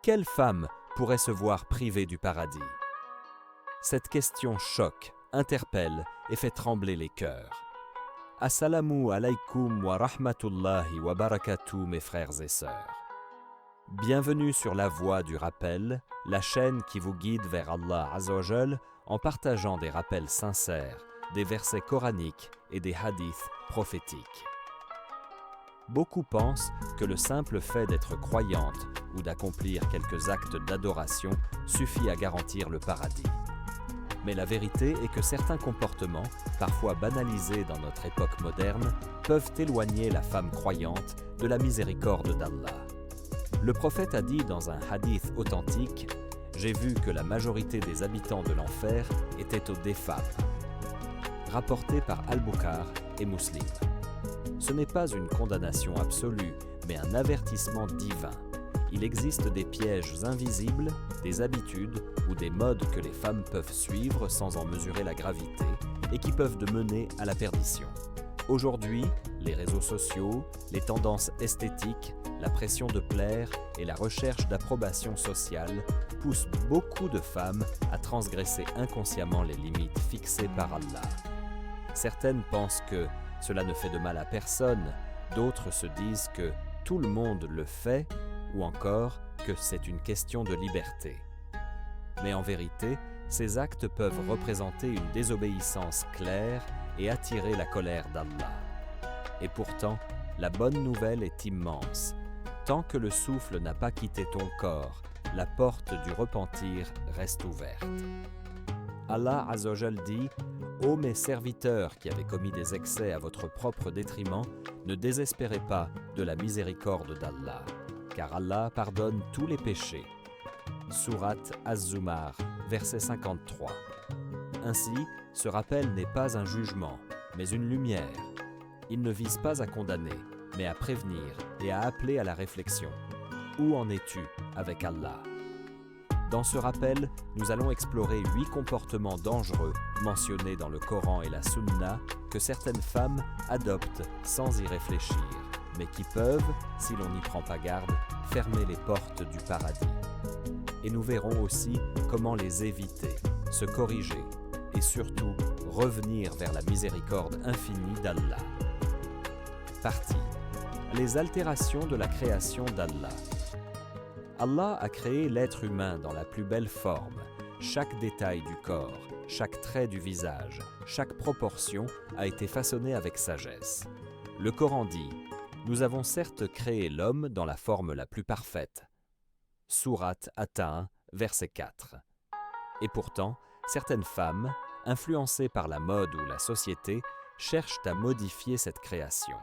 Quelle femme pourrait se voir privée du paradis? Cette question choque, interpelle et fait trembler les cœurs. Assalamu alaykum wa rahmatullahi wa barakatuh mes frères et sœurs. Bienvenue sur la voie du rappel, la chaîne qui vous guide vers Allah Azza wa Jal en partageant des rappels sincères, des versets coraniques et des hadiths prophétiques. Beaucoup pensent que le simple fait d'être croyante ou d'accomplir quelques actes d'adoration suffit à garantir le paradis. Mais la vérité est que certains comportements, parfois banalisés dans notre époque moderne, peuvent éloigner la femme croyante de la miséricorde d'Allah. Le prophète a dit dans un hadith authentique « J'ai vu que la majorité des habitants de l'enfer étaient aux femmes », rapporté par Al-Bukhari et Muslim. Ce n'est pas une condamnation absolue, mais un avertissement divin. Il existe des pièges invisibles, des habitudes ou des modes que les femmes peuvent suivre sans en mesurer la gravité et qui peuvent mener à la perdition. Aujourd'hui, les réseaux sociaux, les tendances esthétiques, la pression de plaire et la recherche d'approbation sociale poussent beaucoup de femmes à transgresser inconsciemment les limites fixées par Allah. Certaines pensent que cela ne fait de mal à personne, d'autres se disent que tout le monde le fait ou encore que c'est une question de liberté. Mais en vérité, ces actes peuvent représenter une désobéissance claire et attirer la colère d'Allah. Et pourtant, la bonne nouvelle est immense. Tant que le souffle n'a pas quitté ton corps, la porte du repentir reste ouverte. Allah Azza wa Jal dit « Ô mes serviteurs qui avez commis des excès à votre propre détriment, ne désespérez pas de la miséricorde d'Allah, car Allah pardonne tous les péchés. » Sourate Az-Zumar, verset 53. Ainsi, ce rappel n'est pas un jugement, mais une lumière. Il ne vise pas à condamner, mais à prévenir et à appeler à la réflexion. Où en es-tu avec Allah? Dans ce rappel, nous allons explorer 8 comportements dangereux mentionnés dans le Coran et la Sunna que certaines femmes adoptent sans y réfléchir, mais qui peuvent, si l'on n'y prend pas garde, fermer les portes du paradis. Et nous verrons aussi comment les éviter, se corriger et surtout revenir vers la miséricorde infinie d'Allah. Partie. Les altérations de la création d'Allah. Allah a créé l'être humain dans la plus belle forme. Chaque détail du corps, chaque trait du visage, chaque proportion a été façonné avec sagesse. Le Coran dit « Nous avons certes créé l'homme dans la forme la plus parfaite. » Sourate At-Tahin, verset 4. Et pourtant, certaines femmes, influencées par la mode ou la société, cherchent à modifier cette création.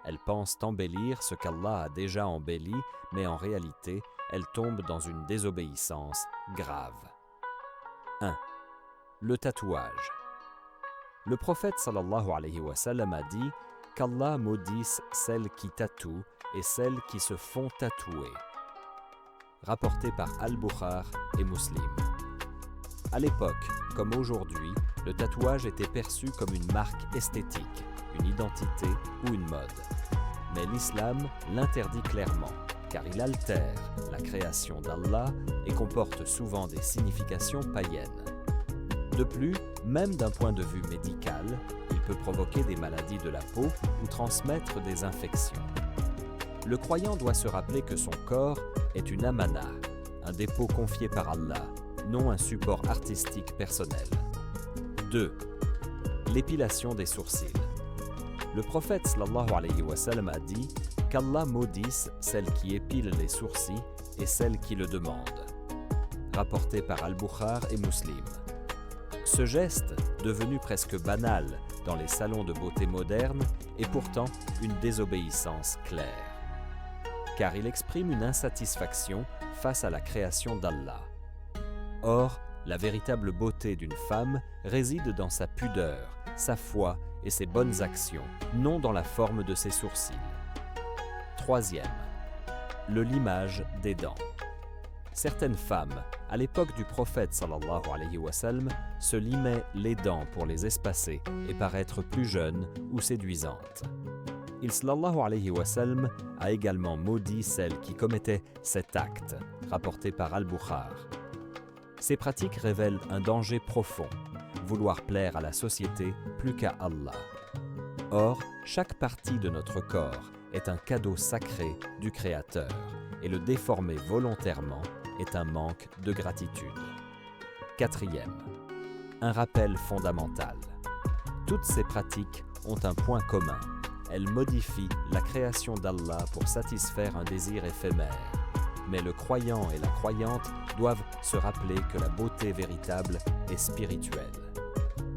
Elles pensent embellir ce qu'Allah a déjà embelli, mais en réalité, elles tombent dans une désobéissance grave. 1. Le tatouage. Le prophète sallallahu alayhi wa sallam a dit qu'Allah maudisse celles qui tatouent et celles qui se font tatouer. Rapporté par Al-Bukhari et Muslim. À l'époque, comme aujourd'hui, le tatouage était perçu comme une marque esthétique, une identité ou une mode. Mais l'islam l'interdit clairement, car il altère la création d'Allah et comporte souvent des significations païennes. De plus, même d'un point de vue médical, il peut provoquer des maladies de la peau ou transmettre des infections. Le croyant doit se rappeler que son corps est une amana, un dépôt confié par Allah, non un support artistique personnel. 2. L'épilation des sourcils. Le prophète sallallahu alayhi wa sallam a dit qu'Allah maudisse celle qui épile les sourcils et celle qui le demande. Rapporté par Al-Bukhari et Muslim. Ce geste, devenu presque banal dans les salons de beauté modernes, est pourtant une désobéissance claire. Car il exprime une insatisfaction face à la création d'Allah. Or, la véritable beauté d'une femme réside dans sa pudeur, sa foi et ses bonnes actions, non dans la forme de ses sourcils. 3. Le limage des dents. Certaines femmes, à l'époque du prophète sallallahu alayhi wa sallam, se limaient les dents pour les espacer et paraître plus jeunes ou séduisantes. Il sallallahu alayhi wa sallam a également maudit celle qui commettait cet acte, rapporté par Al-Bukhar. Ces pratiques révèlent un danger profond, vouloir plaire à la société plus qu'à Allah. Or, chaque partie de notre corps est un cadeau sacré du Créateur, et le déformer volontairement est un manque de gratitude. Quatrième, un rappel fondamental. Toutes ces pratiques ont un point commun. Elles modifient la création d'Allah pour satisfaire un désir éphémère. Mais le croyant et la croyante doivent se rappeler que la beauté véritable est spirituelle.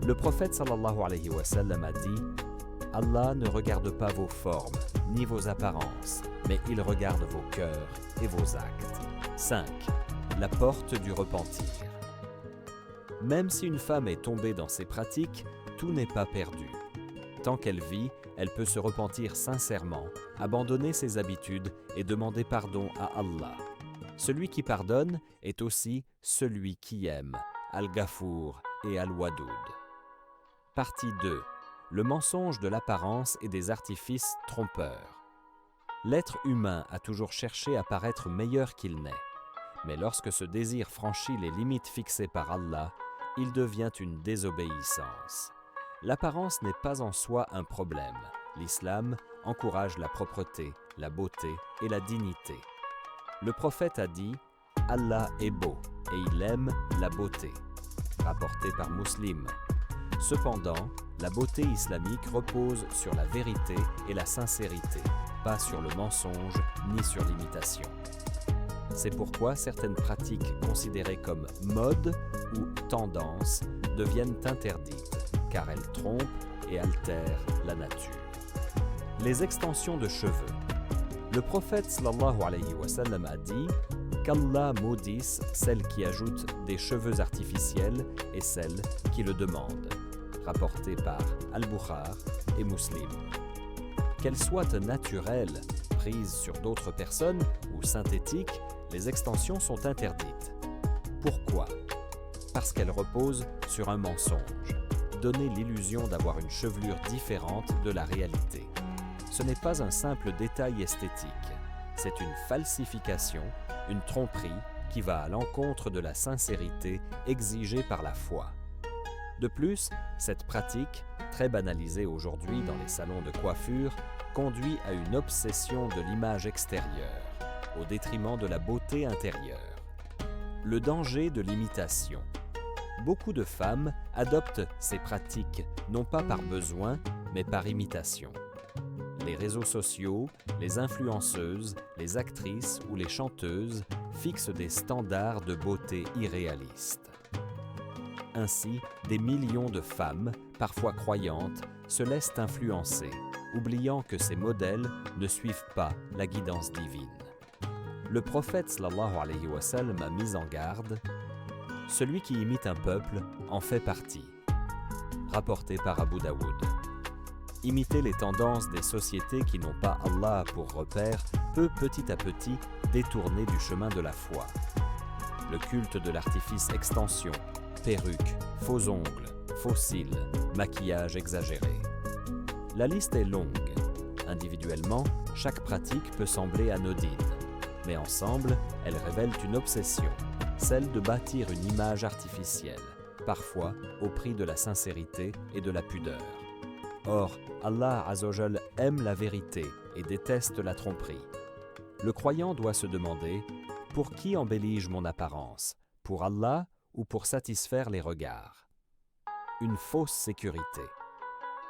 Le prophète sallallahu alayhi wa sallam a dit « Allah ne regarde pas vos formes ni vos apparences, mais il regarde vos cœurs et vos actes. » 5. La porte du repentir. Même si une femme est tombée dans ces pratiques, tout n'est pas perdu. Tant qu'elle vit, elle peut se repentir sincèrement, abandonner ses habitudes et demander pardon à Allah. Celui qui pardonne est aussi celui qui aime, Al-Ghafour et Al-Wadoud. Partie 2. Le mensonge de l'apparence et des artifices trompeurs. L'être humain a toujours cherché à paraître meilleur qu'il n'est. Mais lorsque ce désir franchit les limites fixées par Allah, il devient une désobéissance. L'apparence n'est pas en soi un problème. L'islam encourage la propreté, la beauté et la dignité. Le prophète a dit « Allah est beau et il aime la beauté », rapporté par Muslim. Cependant, la beauté islamique repose sur la vérité et la sincérité, pas sur le mensonge ni sur l'imitation. C'est pourquoi certaines pratiques considérées comme mode ou tendance deviennent interdites, car elles trompent et altèrent la nature. Les extensions de cheveux. Le prophète sallallahu alayhi wa sallam a dit qu'Allah maudisse celle qui ajoute des cheveux artificiels et celle qui le demande, rapporté par Al-Bukhar et Muslim. Qu'elles soient naturelles, prises sur d'autres personnes ou synthétiques, les extensions sont interdites. Pourquoi ? Parce qu'elles reposent sur un mensonge, donner l'illusion d'avoir une chevelure différente de la réalité. Ce n'est pas un simple détail esthétique, c'est une falsification, une tromperie qui va à l'encontre de la sincérité exigée par la foi. De plus, cette pratique, très banalisée aujourd'hui dans les salons de coiffure, conduit à une obsession de l'image extérieure, au détriment de la beauté intérieure. Le danger de l'imitation. Beaucoup de femmes adoptent ces pratiques non pas par besoin, mais par imitation. Les réseaux sociaux, les influenceuses, les actrices ou les chanteuses fixent des standards de beauté irréalistes. Ainsi, des millions de femmes, parfois croyantes, se laissent influencer, oubliant que ces modèles ne suivent pas la guidance divine. Le prophète sallallahu alayhi wa sallam a mis en garde « Celui qui imite un peuple en fait partie », rapporté par Abu Daoud. Imiter les tendances des sociétés qui n'ont pas Allah pour repère peut petit à petit détourner du chemin de la foi. Le culte de l'artifice extension, perruques, faux ongles, faux cils, maquillage exagéré. La liste est longue. Individuellement, chaque pratique peut sembler anodine, mais ensemble, elles révèlent une obsession, celle de bâtir une image artificielle, parfois au prix de la sincérité et de la pudeur. Or, Allah Azza wa Jal aime la vérité et déteste la tromperie. Le croyant doit se demander « Pour qui embellis-je mon apparence ? Pour Allah ou pour satisfaire les regards ?» Une fausse sécurité.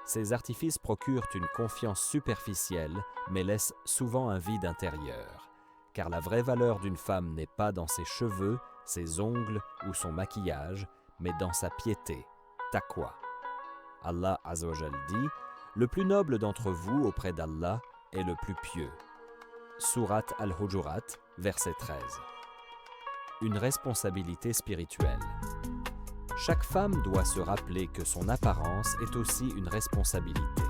Ces artifices procurent une confiance superficielle, mais laissent souvent un vide intérieur, car la vraie valeur d'une femme n'est pas dans ses cheveux, ses ongles ou son maquillage, mais dans sa piété, taqwa. Allah Azza wa Jal dit « Le plus noble d'entre vous auprès d'Allah est le plus pieux. » Sourate Al-Hujurat, verset 13. Une responsabilité spirituelle. Chaque femme doit se rappeler que son apparence est aussi une responsabilité.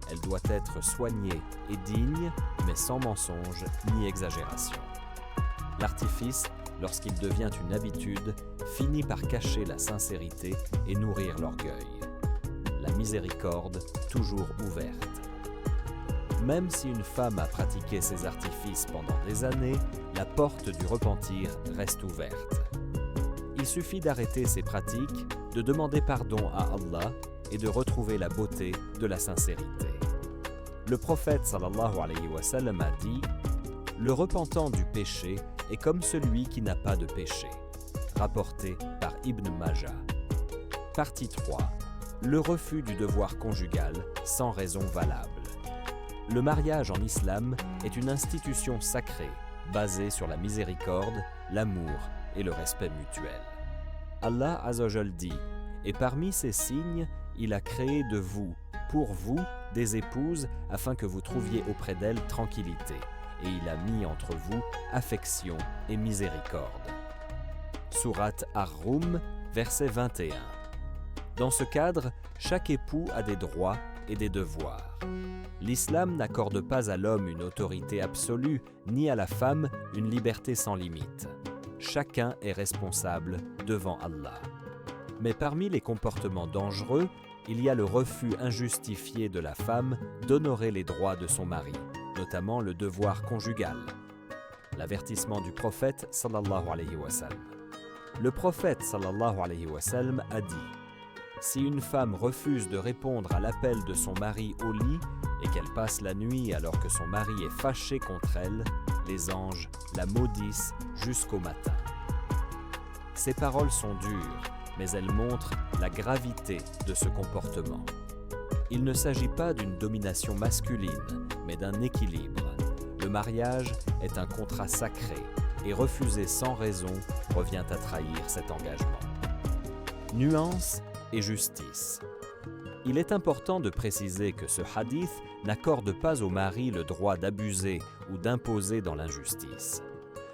Elle doit être soignée et digne, mais sans mensonge ni exagération. L'artifice, lorsqu'il devient une habitude, finit par cacher la sincérité et nourrir l'orgueil. La miséricorde, toujours ouverte. Même si une femme a pratiqué ces artifices pendant des années, la porte du repentir reste ouverte. Il suffit d'arrêter ces pratiques, de demander pardon à Allah et de retrouver la beauté de la sincérité. Le prophète sallallahu alayhi wa sallam a dit « Le repentant du péché est comme celui qui n'a pas de péché », rapporté par Ibn Majah. Partie 3. Le refus du devoir conjugal sans raison valable. Le mariage en islam est une institution sacrée basée sur la miséricorde, l'amour et le respect mutuel. Allah Azzawajal dit « Et parmi ces signes, il a créé de vous, pour vous, des épouses afin que vous trouviez auprès d'elles tranquillité, et il a mis entre vous affection et miséricorde. » Sourate Ar-Rum, verset 21. Dans ce cadre, chaque époux a des droits et des devoirs. L'islam n'accorde pas à l'homme une autorité absolue, ni à la femme une liberté sans limite. Chacun est responsable devant Allah. Mais parmi les comportements dangereux, il y a le refus injustifié de la femme d'honorer les droits de son mari, notamment le devoir conjugal. L'avertissement du prophète sallallahu alayhi wa sallam. Le prophète sallallahu alayhi wa sallam a dit « Si une femme refuse de répondre à l'appel de son mari au lit et qu'elle passe la nuit alors que son mari est fâché contre elle, les anges la maudissent jusqu'au matin. » Ces paroles sont dures, mais elles montrent la gravité de ce comportement. Il ne s'agit pas d'une domination masculine, mais d'un équilibre. Le mariage est un contrat sacré et refuser sans raison revient à trahir cet engagement. Nuance et justice. Il est important de préciser que ce hadith n'accorde pas au mari le droit d'abuser ou d'imposer dans l'injustice.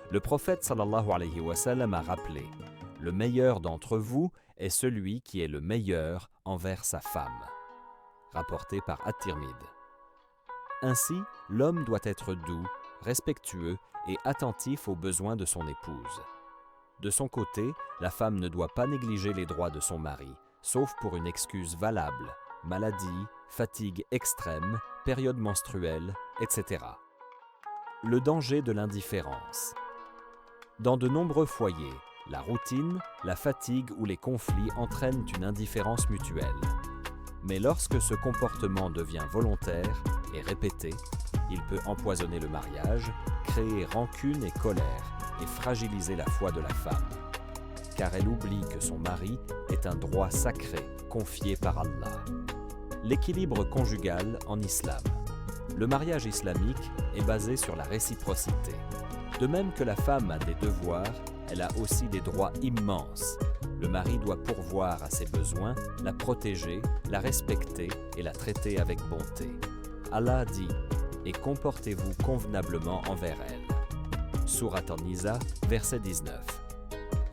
Le prophète sallallahu alayhi wa sallam a rappelé « Le meilleur d'entre vous est celui qui est le meilleur envers sa femme » rapporté par At-Tirmidhi. Ainsi, l'homme doit être doux, respectueux et attentif aux besoins de son épouse. De son côté, la femme ne doit pas négliger les droits de son mari, sauf pour une excuse valable, maladie, fatigue extrême, période menstruelle, etc. Le danger de l'indifférence. Dans de nombreux foyers, la routine, la fatigue ou les conflits entraînent une indifférence mutuelle. Mais lorsque ce comportement devient volontaire et répété, il peut empoisonner le mariage, créer rancune et colère et fragiliser la foi de la femme, car elle oublie que son mari est un droit sacré confié par Allah. L'équilibre conjugal en islam. Le mariage islamique est basé sur la réciprocité. De même que la femme a des devoirs, elle a aussi des droits immenses. Le mari doit pourvoir à ses besoins, la protéger, la respecter et la traiter avec bonté. Allah dit « Et comportez-vous convenablement envers elle » Sourate An-Nisa, verset 19.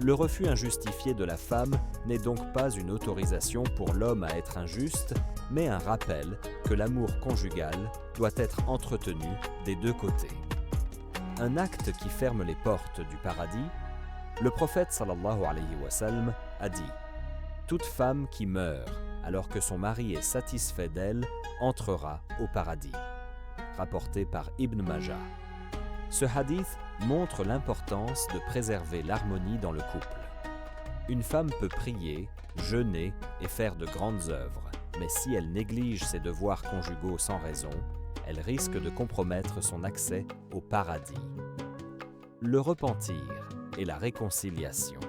Le refus injustifié de la femme n'est donc pas une autorisation pour l'homme à être injuste, mais un rappel que l'amour conjugal doit être entretenu des deux côtés. Un acte qui ferme les portes du paradis. Le prophète sallallahu alayhi wa sallam a dit « Toute femme qui meurt alors que son mari est satisfait d'elle entrera au paradis » rapporté par Ibn Majah. Ce hadith montre l'importance de préserver l'harmonie dans le couple. Une femme peut prier, jeûner et faire de grandes œuvres, mais si elle néglige ses devoirs conjugaux sans raison, elle risque de compromettre son accès au paradis. Le repentir et la réconciliation.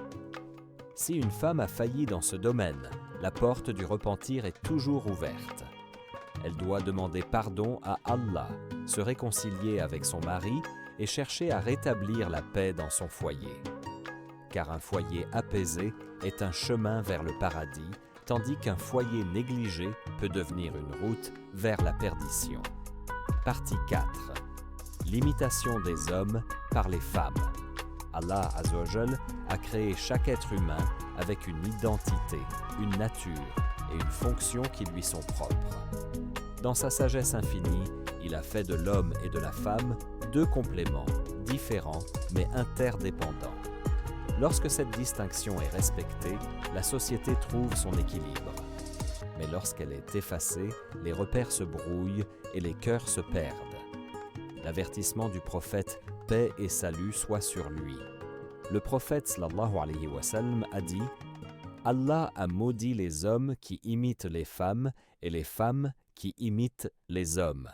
Si une femme a failli dans ce domaine, la porte du repentir est toujours ouverte. Elle doit demander pardon à Allah, se réconcilier avec son mari et chercher à rétablir la paix dans son foyer. Car un foyer apaisé est un chemin vers le paradis, tandis qu'un foyer négligé peut devenir une route vers la perdition. Partie 4. L'imitation des hommes par les femmes. Allah Azzawajal a créé chaque être humain avec une identité, une nature et une fonction qui lui sont propres. Dans sa sagesse infinie, il a fait de l'homme et de la femme deux compléments, différents mais interdépendants. Lorsque cette distinction est respectée, la société trouve son équilibre. mais lorsqu'elle est effacée, les repères se brouillent et les cœurs se perdent. L'avertissement du prophète « Paix et salut soient sur lui ». Le prophète sallallahu alayhi wa sallam a dit « Allah a maudit les hommes qui imitent les femmes et les femmes qui imitent les hommes ».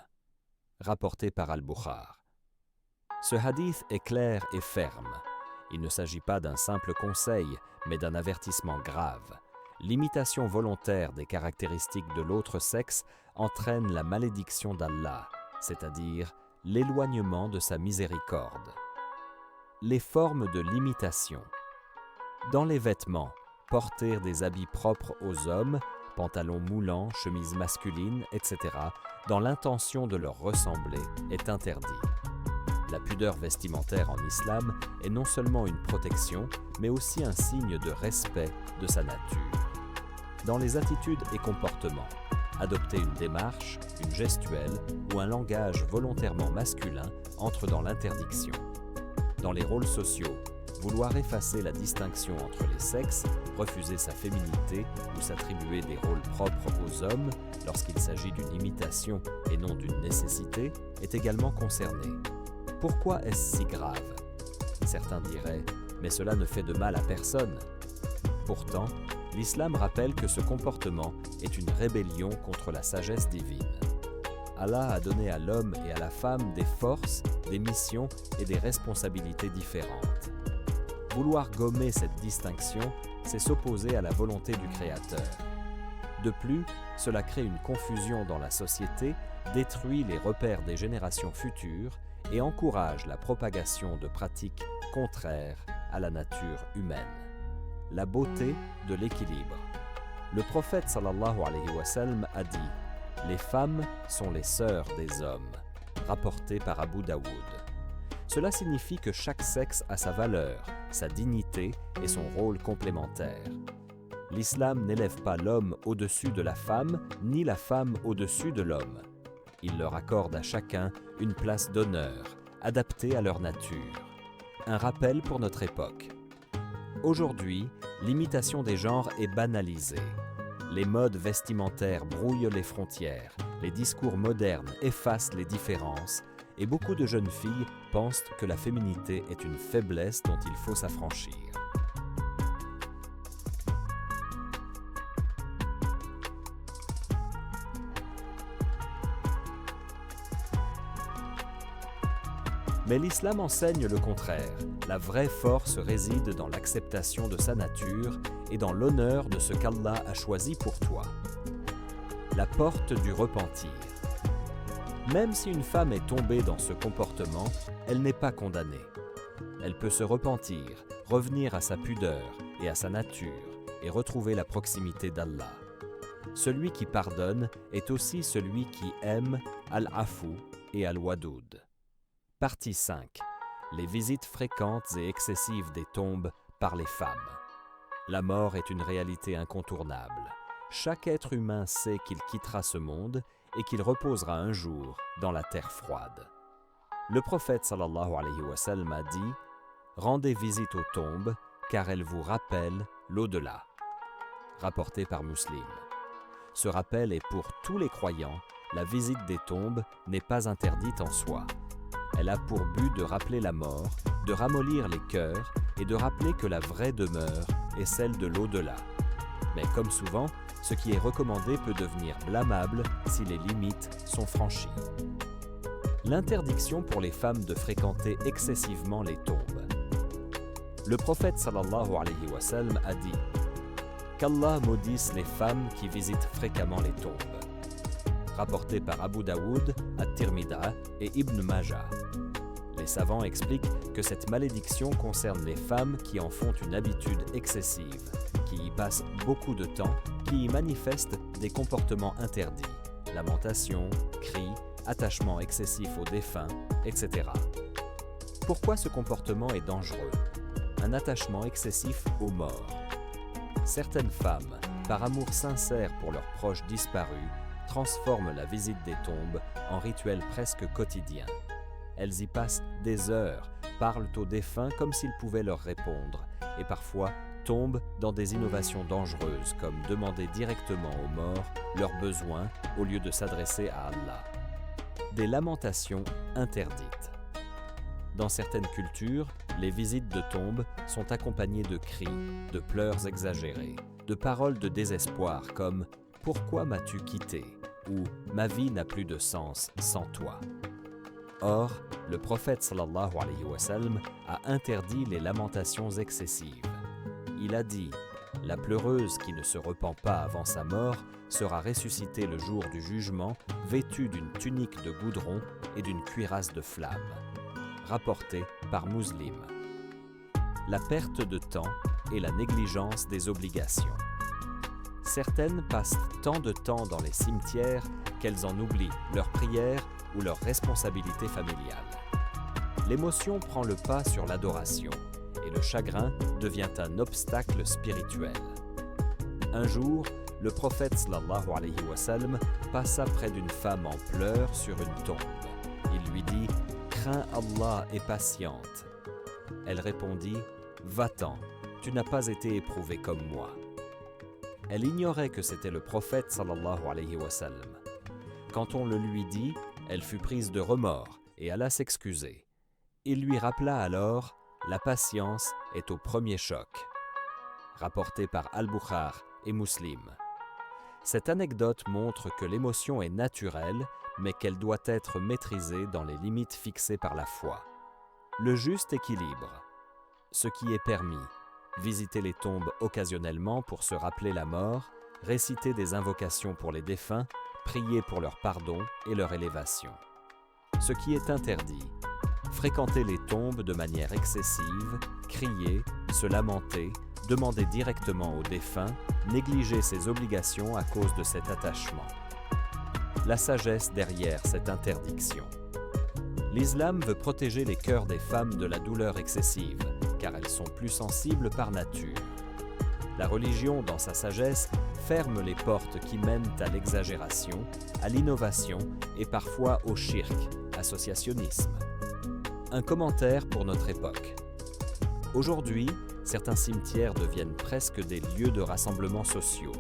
Rapporté par Al-Bukhari. Ce hadith est clair et ferme. Il ne s'agit pas d'un simple conseil, mais d'un avertissement grave. L'imitation volontaire des caractéristiques de l'autre sexe entraîne la malédiction d'Allah, c'est-à-dire l'éloignement de sa miséricorde. Les formes de l'imitation. Dans les vêtements, porter des habits propres aux hommes, pantalons moulants, chemises masculines, etc., dans l'intention de leur ressembler, est interdit. La pudeur vestimentaire en islam est non seulement une protection, mais aussi un signe de respect de sa nature. Dans les attitudes et comportements, adopter une démarche, une gestuelle ou un langage volontairement masculin entre dans l'interdiction. Dans les rôles sociaux, vouloir effacer la distinction entre les sexes, refuser sa féminité ou s'attribuer des rôles propres aux hommes lorsqu'il s'agit d'une imitation et non d'une nécessité est également concerné. Pourquoi est-ce si grave? Certains diraient « mais cela ne fait de mal à personne ». Pourtant, l'islam rappelle que ce comportement est une rébellion contre la sagesse divine. Allah a donné à l'homme et à la femme des forces, des missions et des responsabilités différentes. Vouloir gommer cette distinction, c'est s'opposer à la volonté du Créateur. De plus, cela crée une confusion dans la société, détruit les repères des générations futures et encourage la propagation de pratiques contraires à la nature humaine. La beauté de l'équilibre. Le prophète sallallahu alayhi wa sallam a dit « Les femmes sont les sœurs des hommes », rapporté par Abu Daoud. Cela signifie que chaque sexe a sa valeur, sa dignité et son rôle complémentaire. L'islam n'élève pas l'homme au-dessus de la femme, ni la femme au-dessus de l'homme. Il leur accorde à chacun une place d'honneur, adaptée à leur nature. Un rappel pour notre époque. Aujourd'hui, l'imitation des genres est banalisée. Les modes vestimentaires brouillent les frontières, les discours modernes effacent les différences, et beaucoup de jeunes filles pensent que la féminité est une faiblesse dont il faut s'affranchir. Mais l'islam enseigne le contraire. La vraie force réside dans l'acceptation de sa nature et dans l'honneur de ce qu'Allah a choisi pour toi. La porte du repentir. Même si une femme est tombée dans ce comportement, elle n'est pas condamnée. Elle peut se repentir, revenir à sa pudeur et à sa nature et retrouver la proximité d'Allah. Celui qui pardonne est aussi celui qui aime Al-Afou et Al-Wadoud. Partie 5. Les visites fréquentes et excessives des tombes par les femmes. La mort est une réalité incontournable. Chaque être humain sait qu'il quittera ce monde et qu'il reposera un jour dans la terre froide. Le prophète sallallahu alayhi wa sallam a dit « Rendez visite aux tombes, car elles vous rappellent l'au-delà » rapporté par Muslim. Ce rappel est pour tous les croyants, la visite des tombes n'est pas interdite en soi. Elle a pour but de rappeler la mort, de ramollir les cœurs et de rappeler que la vraie demeure est celle de l'au-delà. Mais comme souvent, ce qui est recommandé peut devenir blâmable si les limites sont franchies. L'interdiction pour les femmes de fréquenter excessivement les tombes. Le prophète sallallahu alayhi wa sallam a dit « Qu'Allah maudisse les femmes qui visitent fréquemment les tombes » rapporté par Abu Daoud, At-Tirmidhi et Ibn Majah. Les savants expliquent que cette malédiction concerne les femmes qui en font une habitude excessive, qui y passent beaucoup de temps, qui y manifestent des comportements interdits, lamentation, cris, attachement excessif aux défunts, etc. Pourquoi ce comportement est dangereux? Un attachement excessif aux morts. Certaines femmes, par amour sincère pour leurs proches disparus, transforment la visite des tombes en rituel presque quotidien. Elles y passent des heures, parlent aux défunts comme s'ils pouvaient leur répondre, et parfois tombent dans des innovations dangereuses comme demander directement aux morts leurs besoins au lieu de s'adresser à Allah. Des lamentations interdites. Dans certaines cultures, les visites de tombes sont accompagnées de cris, de pleurs exagérés, de paroles de désespoir comme « Pourquoi m'as-tu quitté ?» ou « Ma vie n'a plus de sens sans toi ». Or, le prophète sallallahu alayhi wa sallam a interdit les lamentations excessives. Il a dit « La pleureuse qui ne se repent pas avant sa mort sera ressuscitée le jour du jugement, vêtue d'une tunique de goudron et d'une cuirasse de flamme. » Rapporté par Muslim. La perte de temps et la négligence des obligations. Certaines passent tant de temps dans les cimetières qu'elles en oublient leurs prières ou leurs responsabilités familiales. L'émotion prend le pas sur l'adoration et le chagrin devient un obstacle spirituel. Un jour, le prophète sallallahu alayhi wa sallam passa près d'une femme en pleurs sur une tombe. Il lui dit « Crains Allah et patiente ». Elle répondit « Va-t'en, tu n'as pas été éprouvée comme moi ». Elle ignorait que c'était le prophète sallallahu alayhi wa sallam. Quand on le lui dit, elle fut prise de remords et alla s'excuser. Il lui rappela alors « La patience est au premier choc ». Rapporté par Al-Bukhari et Muslim. Cette anecdote montre que l'émotion est naturelle, mais qu'elle doit être maîtrisée dans les limites fixées par la foi. Le juste équilibre. Ce qui est permis. Visiter les tombes occasionnellement pour se rappeler la mort, réciter des invocations pour les défunts, prier pour leur pardon et leur élévation. Ce qui est interdit. Fréquenter les tombes de manière excessive, crier, se lamenter, demander directement aux défunts, négliger ses obligations à cause de cet attachement. La sagesse derrière cette interdiction. L'islam veut protéger les cœurs des femmes de la douleur excessive, car elles sont plus sensibles par nature. La religion, dans sa sagesse, ferme les portes qui mènent à l'exagération, à l'innovation et parfois au shirk, associationnisme. Un commentaire pour notre époque. Aujourd'hui, certains cimetières deviennent presque des lieux de rassemblement sociaux.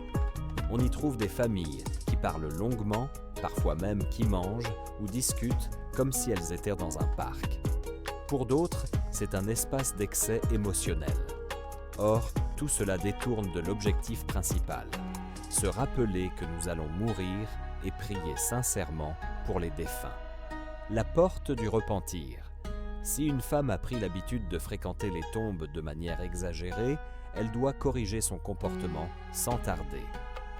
On y trouve des familles qui parlent longuement, parfois même qui mangent ou discutent comme si elles étaient dans un parc. Pour d'autres, c'est un espace d'excès émotionnel. Or, tout cela détourne de l'objectif principal, se rappeler que nous allons mourir et prier sincèrement pour les défunts. La porte du repentir. Si une femme a pris l'habitude de fréquenter les tombes de manière exagérée, elle doit corriger son comportement sans tarder.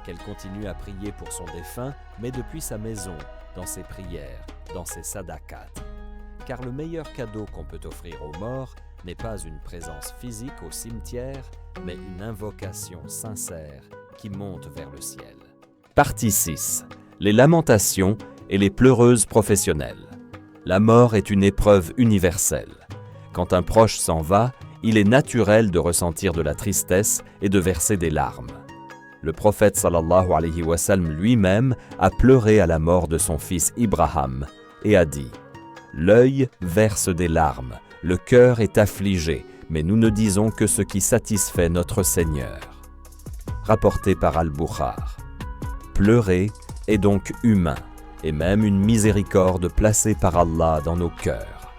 Qu'elle continue à prier pour son défunt, mais depuis sa maison, dans ses prières, dans ses sadaqat. Car le meilleur cadeau qu'on peut offrir aux morts n'est pas une présence physique au cimetière, mais une invocation sincère qui monte vers le ciel. Partie 6. Les lamentations et les pleureuses professionnelles. La mort est une épreuve universelle. Quand un proche s'en va, il est naturel de ressentir de la tristesse et de verser des larmes. Le prophète sallallahu alayhi wa sallam lui-même a pleuré à la mort de son fils Ibrahim et a dit « L'œil verse des larmes, le cœur est affligé, mais nous ne disons que ce qui satisfait notre Seigneur. » Rapporté par Al-Bukhari. Pleurer est donc humain, et même une miséricorde placée par Allah dans nos cœurs.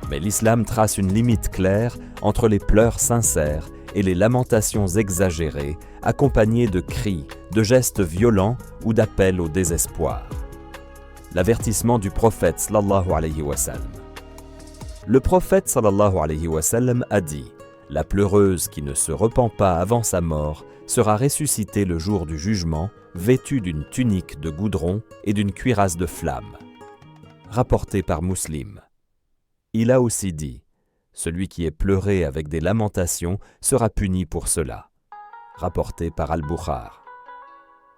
Mais l'islam trace une limite claire entre les pleurs sincères et les lamentations exagérées, accompagnées de cris, de gestes violents ou d'appels au désespoir. L'avertissement du prophète sallallahu alayhi wa sallam. Le prophète sallallahu alayhi wa sallam a dit « La pleureuse qui ne se repent pas avant sa mort sera ressuscitée le jour du jugement, vêtue d'une tunique de goudron et d'une cuirasse de flamme. » Rapporté par Muslim. Il a aussi dit « Celui qui est pleuré avec des lamentations sera puni pour cela. » Rapporté par Al-Bukhari.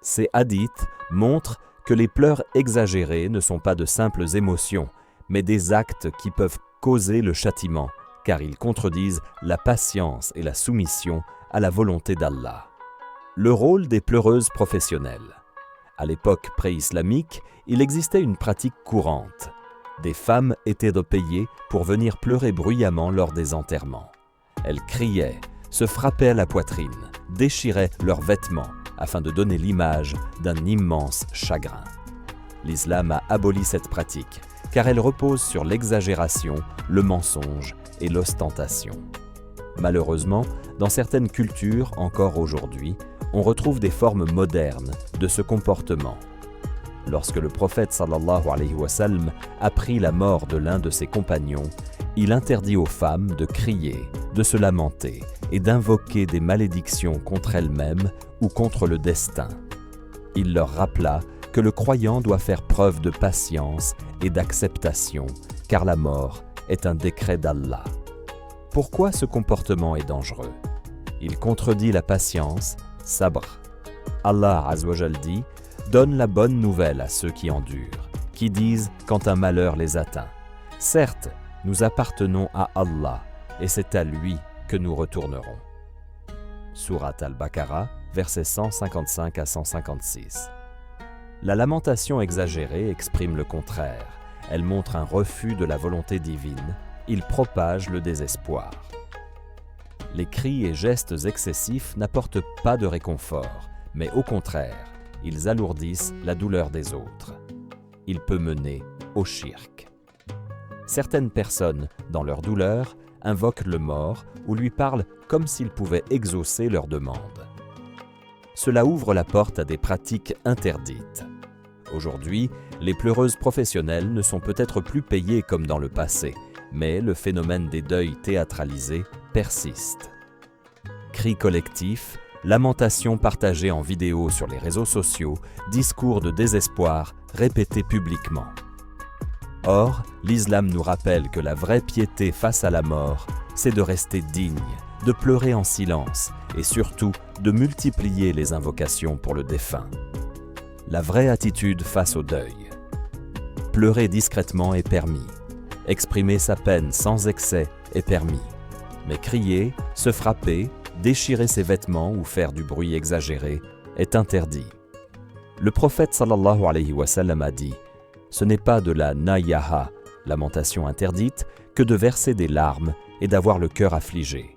Ces hadiths montrent que les pleurs exagérés ne sont pas de simples émotions, mais des actes qui peuvent causer le châtiment, car ils contredisent la patience et la soumission à la volonté d'Allah. Le rôle des pleureuses professionnelles. À l'époque pré-islamique, il existait une pratique courante. Des femmes étaient payées pour venir pleurer bruyamment lors des enterrements. Elles criaient, se frappaient à la poitrine, déchiraient leurs vêtements afin de donner l'image d'un immense chagrin. L'islam a aboli cette pratique car elle repose sur l'exagération, le mensonge et l'ostentation. Malheureusement, dans certaines cultures, encore aujourd'hui, on retrouve des formes modernes de ce comportement. Lorsque le prophète sallallahu alayhi wa sallam apprit la mort de l'un de ses compagnons, il interdit aux femmes de crier, de se lamenter et d'invoquer des malédictions contre elles-mêmes ou contre le destin. Il leur rappela que le croyant doit faire preuve de patience et d'acceptation, car la mort est un décret d'Allah. Pourquoi ce comportement est dangereux? Il contredit la patience, sabr. Allah Azza wa Jal dit « Donne la bonne nouvelle à ceux qui endurent, qui disent quand un malheur les atteint. Certes, nous appartenons à Allah, et c'est à lui que nous retournerons. » Sourate Al-Baqarah, versets 155 à 156. La lamentation exagérée exprime le contraire. Elle montre un refus de la volonté divine. Il propage le désespoir. Les cris et gestes excessifs n'apportent pas de réconfort, mais au contraire, ils alourdissent la douleur des autres. Il peut mener au shirk. Certaines personnes, dans leur douleur, invoquent le mort ou lui parlent comme s'il pouvait exaucer leurs demandes. Cela ouvre la porte à des pratiques interdites. Aujourd'hui, les pleureuses professionnelles ne sont peut-être plus payées comme dans le passé, mais le phénomène des deuils théâtralisés persiste. Cris collectifs, lamentations partagées en vidéo sur les réseaux sociaux, discours de désespoir répétés publiquement. Or, l'islam nous rappelle que la vraie piété face à la mort, c'est de rester digne, de pleurer en silence et surtout de multiplier les invocations pour le défunt. La vraie attitude face au deuil. Pleurer discrètement est permis. Exprimer sa peine sans excès est permis. Mais crier, se frapper, déchirer ses vêtements ou faire du bruit exagéré est interdit. Le prophète sallallahu alayhi wa sallam a dit « Ce n'est pas de la nayaha, lamentation interdite, que de verser des larmes et d'avoir le cœur affligé.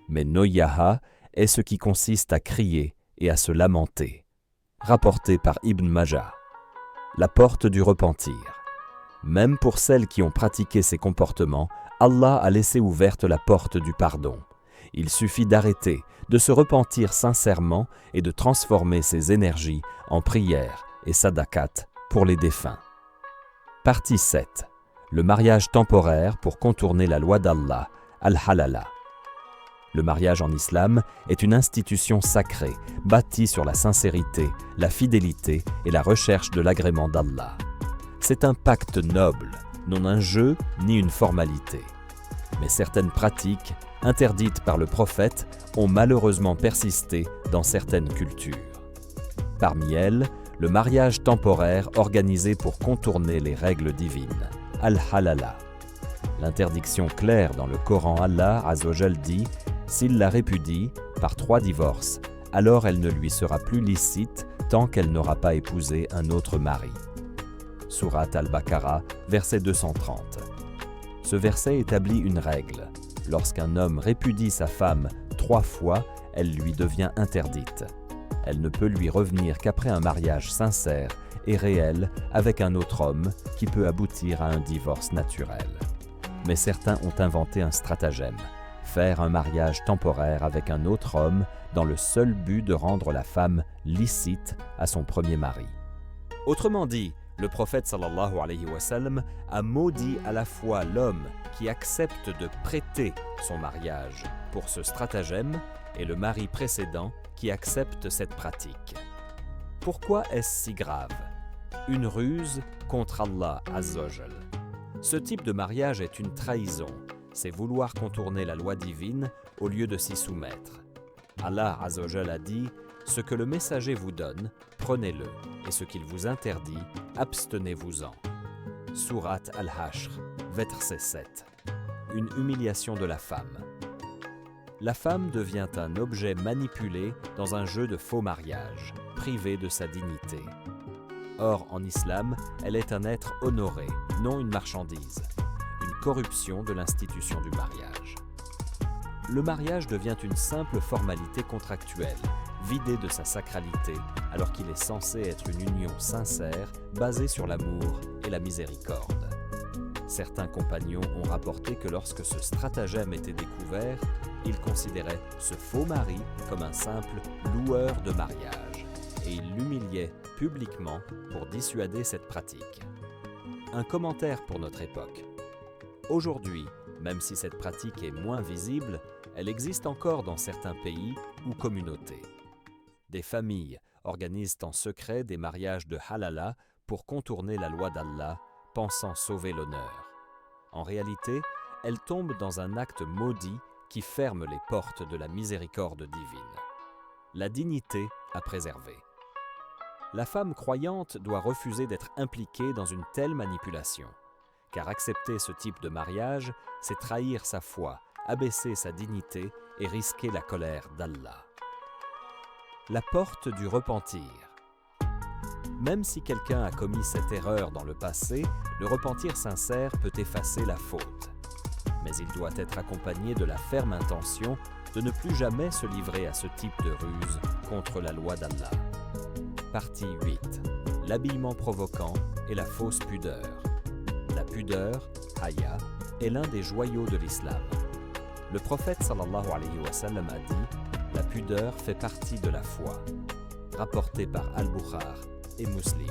Mais noyaha est ce qui consiste à crier et à se lamenter. » Rapporté par Ibn Majah. La porte du repentir. Même pour celles qui ont pratiqué ces comportements, Allah a laissé ouverte la porte du pardon. Il suffit d'arrêter, de se repentir sincèrement et de transformer ses énergies en prière et sadakat pour les défunts. Partie 7. Le mariage temporaire pour contourner la loi d'Allah, Al-Halala. Le mariage en islam est une institution sacrée, bâtie sur la sincérité, la fidélité et la recherche de l'agrément d'Allah. C'est un pacte noble, non un jeu ni une formalité. Mais certaines pratiques, interdites par le prophète, ont malheureusement persisté dans certaines cultures. Parmi elles, le mariage temporaire organisé pour contourner les règles divines, Al-Halala. L'interdiction claire dans le Coran, Allah Azza wa Jal dit « S'il la répudie par 3 divorces, alors elle ne lui sera plus licite tant qu'elle n'aura pas épousé un autre mari. » Sourate Al-Baqarah, verset 230. Ce verset établit une règle. Lorsqu'un homme répudie sa femme 3 fois, elle lui devient interdite. Elle ne peut lui revenir qu'après un mariage sincère et réel avec un autre homme qui peut aboutir à un divorce naturel. Mais certains ont inventé un stratagème. Faire un mariage temporaire avec un autre homme dans le seul but de rendre la femme licite à son premier mari. Autrement dit, le prophète sallallahu alayhi wa sallam a maudit à la fois l'homme qui accepte de prêter son mariage pour ce stratagème et le mari précédent qui accepte cette pratique. Pourquoi est-ce si grave? Une ruse contre Allah Azza wa Jal. Ce type de mariage est une trahison. C'est vouloir contourner la loi divine au lieu de s'y soumettre. Allah Azza wa Jal a dit « Ce que le messager vous donne, prenez-le, et ce qu'il vous interdit, abstenez-vous-en. » Sourate Al-Hashr, verset 7. Une humiliation de la femme. La femme devient un objet manipulé dans un jeu de faux mariage, privé de sa dignité. Or, en islam, elle est un être honoré, non une marchandise. Une corruption de l'institution du mariage. le mariage devient une simple formalité contractuelle, vidée de sa sacralité, alors qu'il est censé être une union sincère, basée sur l'amour et la miséricorde. Certains compagnons ont rapporté que lorsque ce stratagème était découvert, ils considéraient ce faux mari comme un simple loueur de mariage, et ils l'humiliaient publiquement pour dissuader cette pratique. Un commentaire pour notre époque. Aujourd'hui, même si cette pratique est moins visible, elle existe encore dans certains pays ou communautés. Des familles organisent en secret des mariages de halala pour contourner la loi d'Allah, pensant sauver l'honneur. En réalité, elles tombent dans un acte maudit qui ferme les portes de la miséricorde divine. La dignité à préserver. La femme croyante doit refuser d'être impliquée dans une telle manipulation, car accepter ce type de mariage, c'est trahir sa foi, abaisser sa dignité et risquer la colère d'Allah. La porte du repentir. Même si quelqu'un a commis cette erreur dans le passé, le repentir sincère peut effacer la faute. Mais il doit être accompagné de la ferme intention de ne plus jamais se livrer à ce type de ruse contre la loi d'Allah. Partie 8. L'habillement provoquant et la fausse pudeur. La pudeur, haya, est l'un des joyaux de l'islam. Le prophète sallallahu alayhi wa sallam a dit « La pudeur fait partie de la foi », rapporté par Al-Bukhar et Muslim.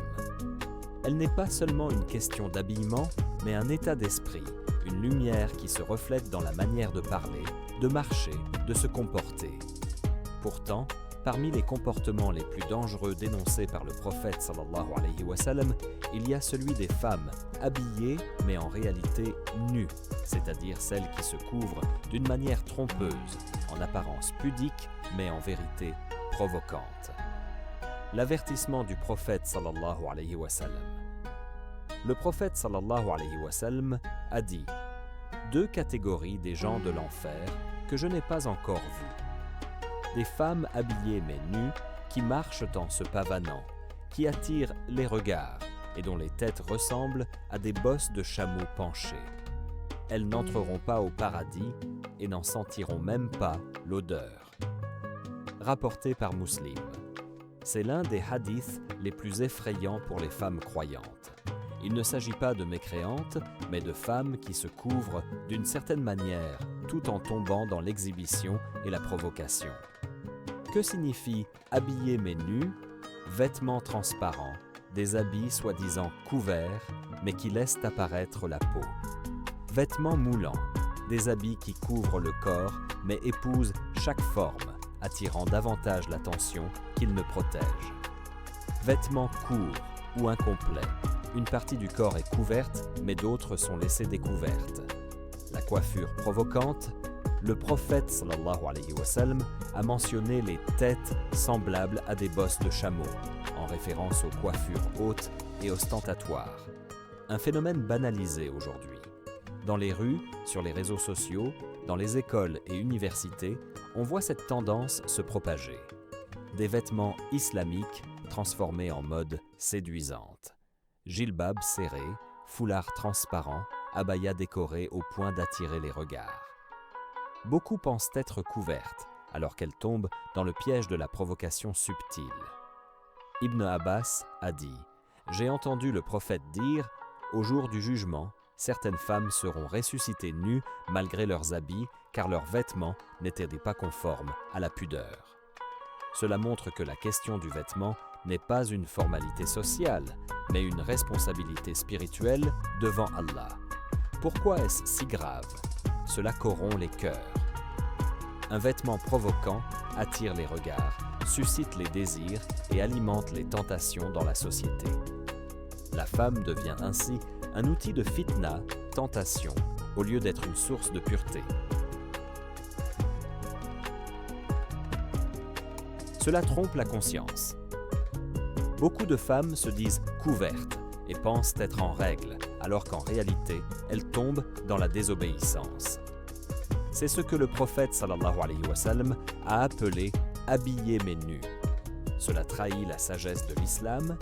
Elle n'est pas seulement une question d'habillement, mais un état d'esprit, une lumière qui se reflète dans la manière de parler, de marcher, de se comporter. Pourtant, parmi les comportements les plus dangereux dénoncés par le prophète sallallahu alayhi wa sallam, il y a celui des femmes habillées mais en réalité nues, c'est-à-dire celles qui se couvrent d'une manière trompeuse, en apparence pudique mais en vérité provocante. L'avertissement du prophète sallallahu alayhi wa sallam. Le prophète sallallahu alayhi wa sallam a dit « Deux catégories des gens de l'enfer que je n'ai pas encore vues. Des femmes habillées mais nues qui marchent en se pavanant, qui attirent les regards et dont les têtes ressemblent à des bosses de chameaux penchés. Elles n'entreront pas au paradis et n'en sentiront même pas l'odeur. » Rapporté par Muslim. C'est l'un des hadiths les plus effrayants pour les femmes croyantes. Il ne s'agit pas de mécréantes, mais de femmes qui se couvrent d'une certaine manière, tout en tombant dans l'exhibition et la provocation. Que signifie habillé mais nu? Vêtements transparents, des habits soi-disant couverts, mais qui laissent apparaître la peau. Vêtements moulants, des habits qui couvrent le corps, mais épousent chaque forme, attirant davantage l'attention qu'ils ne protègent. Vêtements courts ou incomplets, une partie du corps est couverte, mais d'autres sont laissées découvertes. La coiffure provocante, le prophète sallallahu alayhi wa sallam a mentionné les têtes semblables à des bosses de chameau, en référence aux coiffures hautes et ostentatoires. Un phénomène banalisé aujourd'hui. Dans les rues, sur les réseaux sociaux, dans les écoles et universités, on voit cette tendance se propager. Des vêtements islamiques transformés en mode séduisante. Jilbab serré, foulard transparent, abaya décoré au point d'attirer les regards. Beaucoup pensent être couvertes, alors qu'elles tombent dans le piège de la provocation subtile. Ibn Abbas a dit « J'ai entendu le prophète dire « Au jour du jugement, certaines femmes seront ressuscitées nues malgré leurs habits, car leurs vêtements n'étaient pas conformes à la pudeur. » Cela montre que la question du vêtement n'est pas une formalité sociale, mais une responsabilité spirituelle devant Allah. Pourquoi est-ce si grave? Cela corrompt les cœurs. Un vêtement provoquant attire les regards, suscite les désirs et alimente les tentations dans la société. La femme devient ainsi un outil de fitna, tentation, au lieu d'être une source de pureté. Cela trompe la conscience. Beaucoup de femmes se disent couvertes et pensent être en règle, alors qu'en réalité, elles tombent dans la désobéissance. C'est ce que le prophète sallallahu alayhi wa sallam a appelé « habillé mais nu ». Cela trahit la sagesse de l'islam.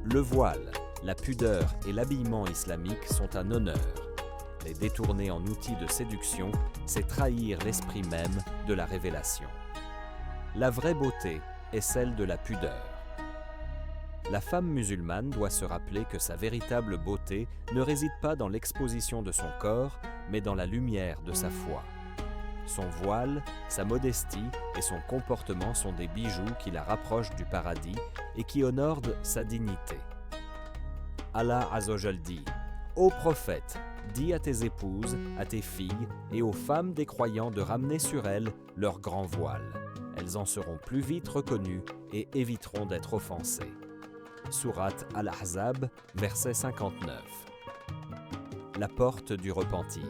Le voile, la pudeur et l'habillement islamique sont un honneur. Les détourner en outil de séduction, c'est trahir l'esprit même de la révélation. La vraie beauté est celle de la pudeur. La femme musulmane doit se rappeler que sa véritable beauté ne réside pas dans l'exposition de son corps, mais dans la lumière de sa foi. Son voile, sa modestie et son comportement sont des bijoux qui la rapprochent du paradis et qui honorent sa dignité. Allah Azza wa Jal dit « Ô prophète, dis à tes épouses, à tes filles et aux femmes des croyants de ramener sur elles leur grand voile. Elles en seront plus vite reconnues et éviteront d'être offensées. » Sourate Al-Ahzab, verset 59. La porte du repentir.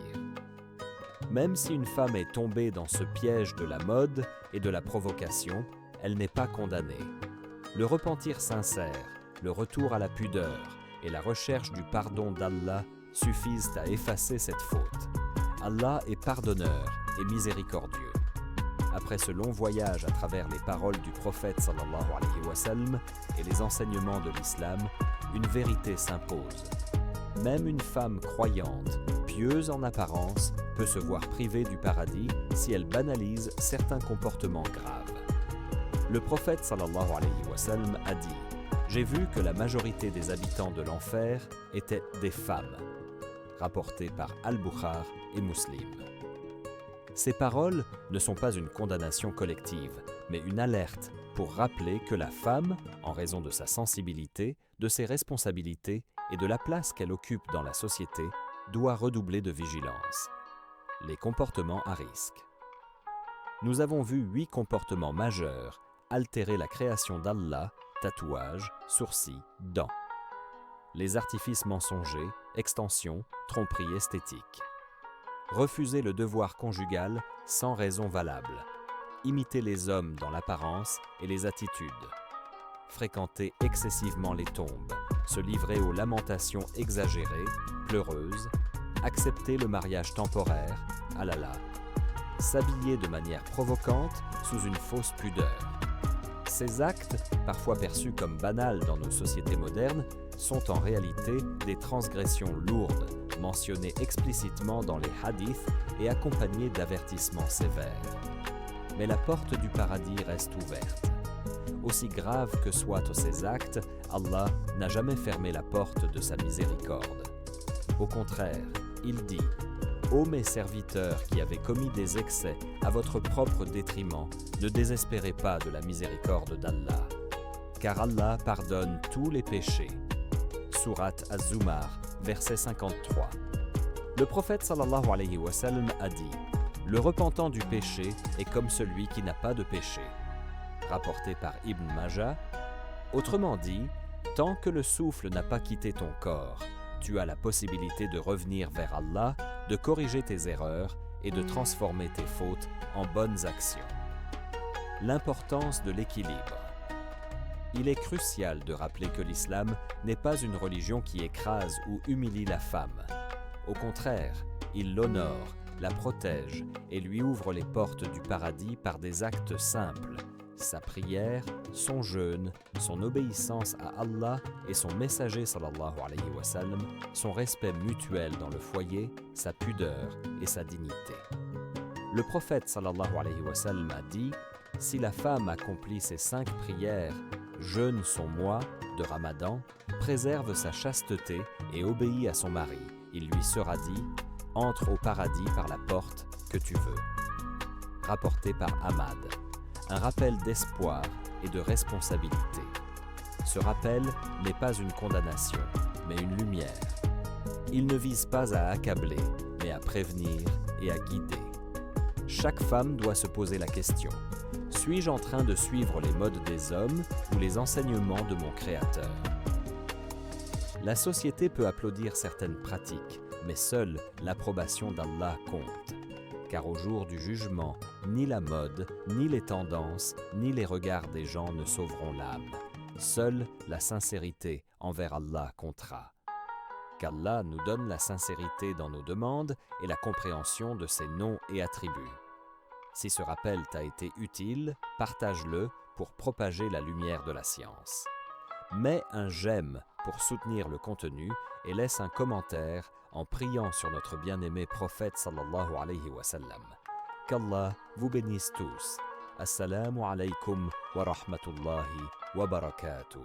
Même si une femme est tombée dans ce piège de la mode et de la provocation, elle n'est pas condamnée. Le repentir sincère, le retour à la pudeur et la recherche du pardon d'Allah suffisent à effacer cette faute. Allah est pardonneur et miséricordieux. Après ce long voyage à travers les paroles du prophète sallallahu alayhi wa sallam et les enseignements de l'islam, une vérité s'impose. Même une femme croyante, pieuse en apparence, peut se voir privée du paradis si elle banalise certains comportements graves. Le prophète sallallahu alayhi wa sallam a dit « J'ai vu que la majorité des habitants de l'enfer étaient des femmes », rapporté par Al-Bukhari et Muslim. Ces paroles ne sont pas une condamnation collective, mais une alerte pour rappeler que la femme, en raison de sa sensibilité, de ses responsabilités et de la place qu'elle occupe dans la société, doit redoubler de vigilance. Les comportements à risque. Nous avons vu 8 comportements majeurs altérer la création d'Allah: tatouages, sourcils, dents. Les artifices mensongers, extensions, tromperies esthétiques. Refuser le devoir conjugal sans raison valable. Imiter les hommes dans l'apparence et les attitudes. Fréquenter excessivement les tombes. Se livrer aux lamentations exagérées, pleureuses. Accepter le mariage temporaire, halala. S'habiller de manière provocante sous une fausse pudeur. Ces actes, parfois perçus comme banals dans nos sociétés modernes, sont en réalité des transgressions lourdes, mentionnées explicitement dans les hadiths et accompagnées d'avertissements sévères. Mais la porte du paradis reste ouverte. Aussi graves que soient ces actes, Allah n'a jamais fermé la porte de sa miséricorde. Au contraire, il dit « Ô mes serviteurs qui avez commis des excès à votre propre détriment, ne désespérez pas de la miséricorde d'Allah, car Allah pardonne tous les péchés. » Sourate Az-Zumar, verset 53. Le prophète sallallahu alayhi wa sallam a dit « Le repentant du péché est comme celui qui n'a pas de péché. » Rapporté par Ibn Majah. Autrement dit, tant que le souffle n'a pas quitté ton corps, tu as la possibilité de revenir vers Allah, de corriger tes erreurs et de transformer tes fautes en bonnes actions. L'importance de l'équilibre. Il est crucial de rappeler que l'islam n'est pas une religion qui écrase ou humilie la femme. Au contraire, il l'honore, la protège et lui ouvre les portes du paradis par des actes simples: sa prière, son jeûne, son obéissance à Allah et son messager sallallahu alayhi wa sallam, son respect mutuel dans le foyer, sa pudeur et sa dignité. Le prophète sallallahu alayhi wa sallam a dit « Si la femme accomplit ses 5 prières, jeûne son mois de Ramadan, préserve sa chasteté et obéit à son mari, il lui sera dit « Entre au paradis par la porte que tu veux. » Rapporté par Ahmad. Un rappel d'espoir et de responsabilité. Ce rappel n'est pas une condamnation, mais une lumière. Il ne vise pas à accabler, mais à prévenir et à guider. Chaque femme doit se poser la question: suis-je en train de suivre les modes des hommes ou les enseignements de mon Créateur? La société peut applaudir certaines pratiques, mais seule l'approbation d'Allah compte. Car au jour du jugement, ni la mode, ni les tendances, ni les regards des gens ne sauveront l'âme. Seule la sincérité envers Allah comptera. Qu'Allah nous donne la sincérité dans nos demandes et la compréhension de ses noms et attributs. Si ce rappel t'a été utile, partage-le pour propager la lumière de la science. Mets un j'aime pour soutenir le contenu et laisse un commentaire en priant sur notre bien-aimé prophète sallallahu alayhi wa sallam. Qu'Allah vous bénisse tous. Assalamu alaykum wa rahmatullahi wa barakatuh.